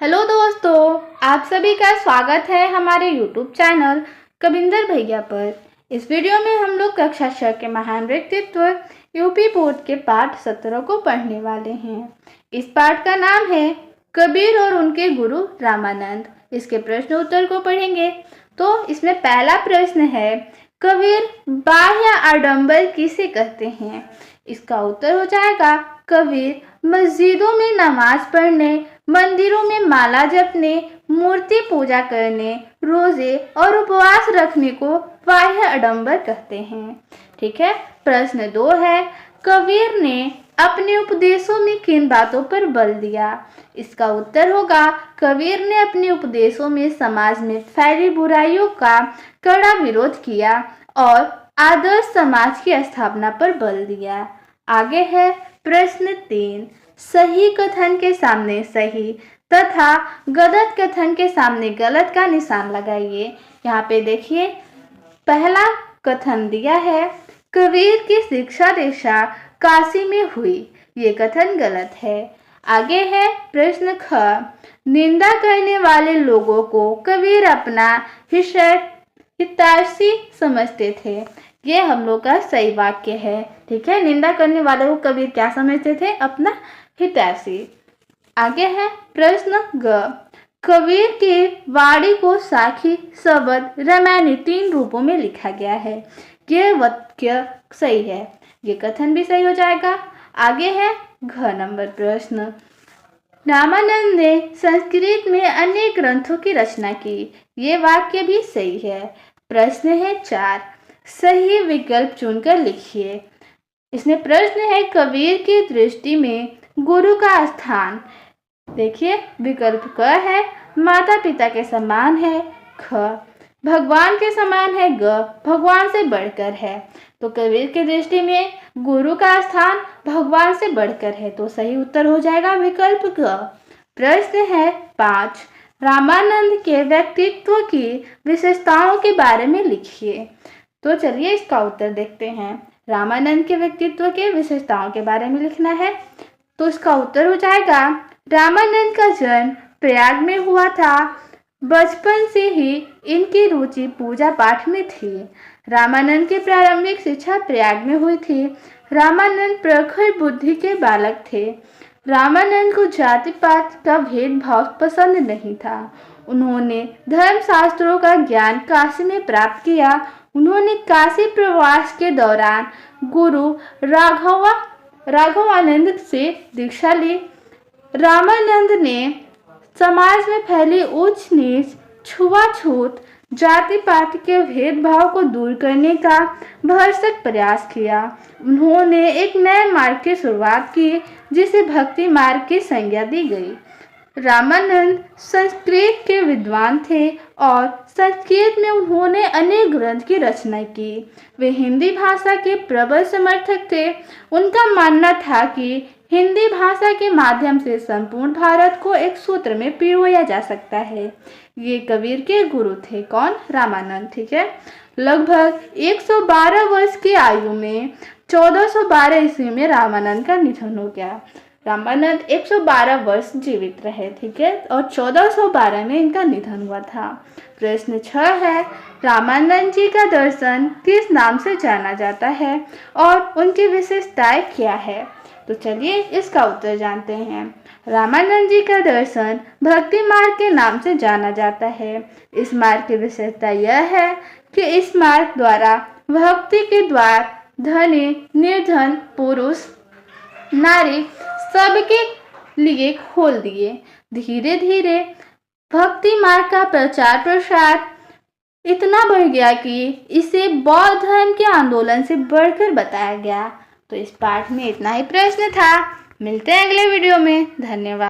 Hello दोस्तों, आप सभी का स्वागत है हमारे YouTube चैनल कविंदर भैया पर। इस वीडियो में हम लोग कक्षा 6 के महान व्यक्तित्व यूपी बोर्ड के पाठ 17 को पढ़ने वाले हैं। इस पाठ का नाम है कबीर और उनके गुरु रामानंद। इसके प्रश्न उत्तर को पढ़ेंगे। तो इसमें पहला प्रश्न है, कबीर बाह्य आडंबर किसे कहते हैं? इसका उत्तर हो जाएगा, कबीर मस्जिदों में नमाज पढ़ने, मंदिरों में माला जपने, मूर्ति पूजा करने, रोजे और उपवास रखने को बाह्य आडंबर कहते हैं। ठीक है। प्रश्न 2 है, कबीर ने अपने उपदेशों में किन बातों पर बल दिया? इसका उत्तर होगा, कबीर ने अपने उपदेशों में समाज में फैली बुराइयों का कड़ा विरोध किया और आदर्श समाज की स्थापना पर बल दिया। आगे है प्रश्न 3, सही कथन के सामने सही तथा गलत कथन के सामने गलत का निशान लगाइए। यहाँ पे देखिए, पहला कथन दिया है, कबीर की शिक्षा दीक्षा काशी में हुई। ये कथन गलत है। आगे है प्रश्न ख, निंदा करने वाले लोगों को कबीर अपना हितैषी समझते थे। ये हम लोग का सही वाक्य है। ठीक है। निंदा करने वाले को कबीर क्या समझते थे? अपना हितैषी। आगे है प्रश्न ग, कबीर की वाणी को साखी, शबद, रामायणी 3 रूपों में लिखा गया है। यह वाक्य सही है। ये कथन भी सही हो जाएगा। आगे है घ नंबर प्रश्न, रामानंद ने संस्कृत में अनेक ग्रंथों की रचना की। ये वाक्य भी सही है। प्रश्न है 4, सही विकल्प चुनकर लिखिए। इसमें प्रश्न है, कबीर की दृष्टि में गुरु का स्थान। देखिए, विकल्प क है, माता पिता के समान है। ख, भगवान के समान है। ग, भगवान से बढ़कर है। तो कबीर की दृष्टि में गुरु का स्थान भगवान से बढ़कर है। तो सही उत्तर हो जाएगा विकल्प ग। प्रश्न है 5, रामानंद के व्यक्तित्व की विशेषताओं के बारे में लिखिए। तो चलिए इसका उत्तर देखते हैं। रामानंद के व्यक्तित्व के विशेषताओं के बारे में लिखना है। तो इसका उत्तर हो जाएगा, रामानंद का जन्म प्रयाग में हुआ था। बचपन से ही इनकी रुचि पूजा पाठ में थी। रामानंद की प्रारंभिक शिक्षा प्रयाग में हुई थी। रामानंद प्रखर बुद्धि के बालक थे। रामानंद को जाति पात का भेदभाव पसंद नहीं था। उन्होंने धर्म शास्त्रों का ज्ञान काशी में प्राप्त किया। उन्होंने काशी प्रवास के दौरान गुरु राघवानंद से दीक्षा ली। रामानंद ने समाज में फैली ऊंच नीच, छुआछूत, जाति पात के भेदभाव को दूर करने का भरसक प्रयास किया। उन्होंने एक नए मार्ग की शुरुआत की, जिसे भक्ति मार्ग की संज्ञा दी गई। रामानंद संस्कृत के विद्वान थे और संस्कृत में उन्होंने अनेक ग्रंथ की रचना की। वे हिंदी भाषा के प्रबल समर्थक थे। उनका मानना था कि हिंदी भाषा के माध्यम से संपूर्ण भारत को एक सूत्र में पिरोया जा सकता है। ये कबीर के गुरु थे। कौन? रामानंद। ठीक है। लगभग 112 वर्ष की आयु में 1412 ईस्वी में रामानंद का निधन हो गया। रामानंद 112 वर्ष जीवित रहे। ठीक है। और 1412 में इनका निधन हुआ था। प्रश्न 6 है, रामानंद जी का दर्शन किस नाम से जाना जाता है और उनकी विशेषताएं क्या है? तो चलिए इसका उत्तर जानते हैं। रामानंद जी का दर्शन भक्ति मार्ग के नाम से जाना जाता है। इस मार्ग की विशेषता यह है कि इस मार्ग द्वारा भक्ति के द्वार धनी, निर्धन, पुरुष, नारी सबके लिए खोल दिए। धीरे धीरे भक्ति मार्ग का प्रचार प्रसार इतना बढ़ गया कि इसे बौद्ध धर्म के आंदोलन से बढ़कर बताया गया। तो इस पाठ में इतना ही प्रश्न था। मिलते हैं अगले वीडियो में। धन्यवाद।